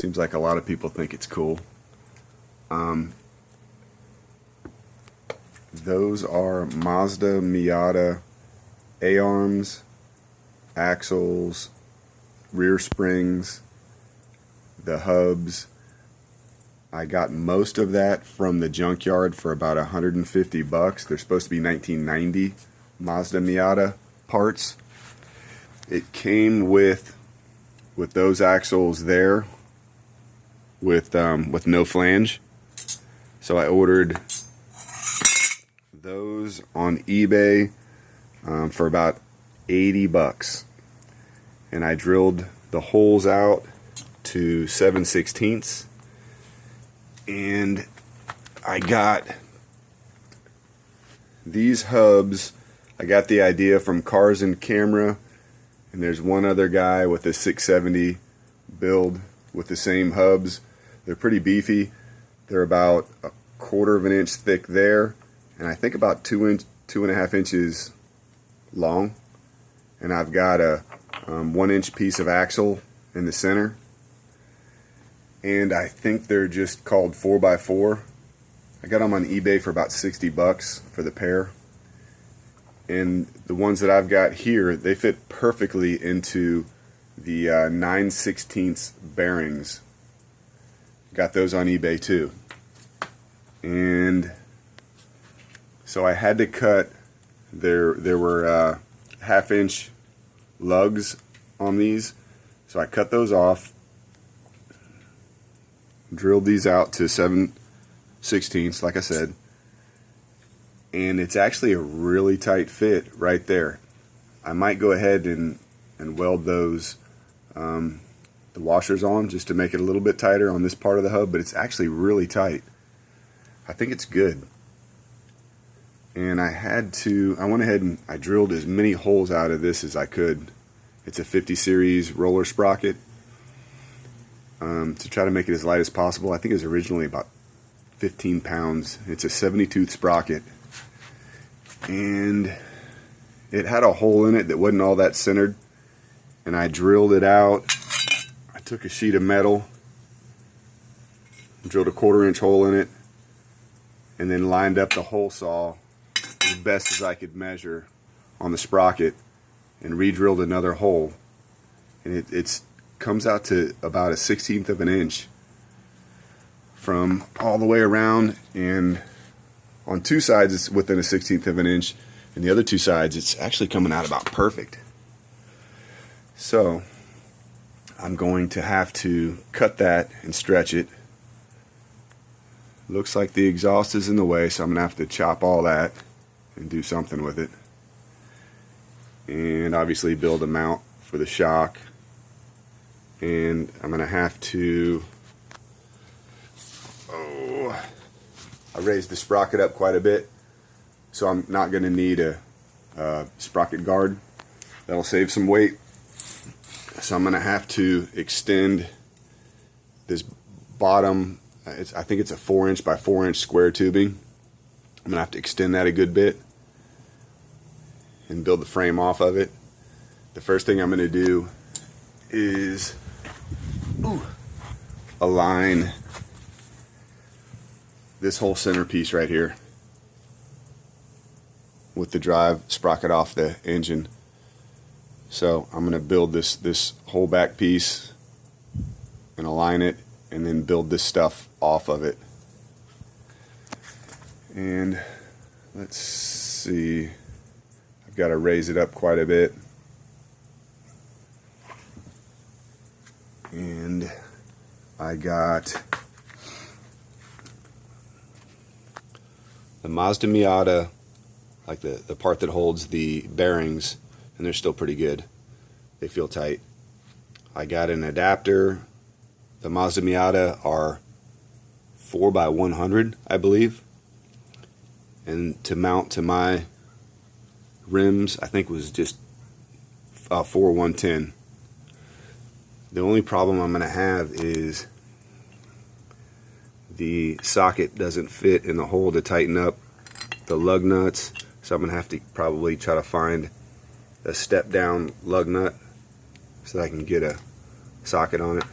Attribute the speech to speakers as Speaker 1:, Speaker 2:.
Speaker 1: Seems like a lot of people think it's cool. Those are Mazda Miata A-arms, axles, rear springs, the hubs. I got most of that from the junkyard for about 150 bucks. They're supposed to be 1990 Mazda Miata parts. It came with those axles there with no flange. So I ordered those on eBay for about 80 bucks. And I drilled the holes out to 7/16. And I got these hubs. I got the idea from Cars and Camera, and there's one other guy with a 670 build with the same hubs. They're pretty beefy. They're about 1/4 of an inch thick there, and I think about 2.5 inches long. And I've got a 1-inch piece of axle in the center. And I think they're just called 4x4. I got them on eBay for about 60 bucks for the pair. And the ones that I've got here, they fit perfectly into the 9/16 bearings. Got those on eBay too. And so I had to cut, there were 1/2-inch lugs on these. So I cut those off. Drilled these out to 7/16, like I said, and it's actually a really tight fit right there. I might go ahead and weld those the washers on just to make it a little bit tighter on this part of the hub, but it's actually really tight. I think it's good. And I went ahead and I drilled as many holes out of this as I could. It's a 50 series roller sprocket. To try to make it as light as possible. I think it was originally about 15 pounds. It's a 70-tooth sprocket, and it had a hole in it that wasn't all that centered, and I drilled it out. I took a sheet of metal, drilled a 1/4 inch hole in it, and then lined up the hole saw as best as I could measure on the sprocket and re-drilled another hole, and it's comes out to about 1/16 of an inch from all the way around, and on two sides it's within 1/16 of an inch, and the other two sides it's actually coming out about perfect. So I'm going to have to cut that and stretch it. Looks like the exhaust is in the way, so I'm gonna have to chop all that and do something with it, and obviously build a mount for the shock. And I'm going to have to, I raised the sprocket up quite a bit, so I'm not going to need a sprocket guard. That'll save some weight. So I'm going to have to extend this bottom, I think it's a 4-inch by 4-inch square tubing. I'm going to have to extend that a good bit and build the frame off of it. The first thing I'm going to do is align this whole centerpiece right here with the drive sprocket off the engine. So I'm going to build this whole back piece and align it, and then build this stuff off of it. And let's see, I've got to raise it up quite a bit. And I got the Mazda Miata, like the part that holds the bearings, and they're still pretty good. They feel tight. I got an adapter. The Mazda Miata are 4x100, I believe. And to mount to my rims, I think was just 4x110. The only problem I'm going to have is the socket doesn't fit in the hole to tighten up the lug nuts, so I'm going to have to probably try to find a step down lug nut so that I can get a socket on it.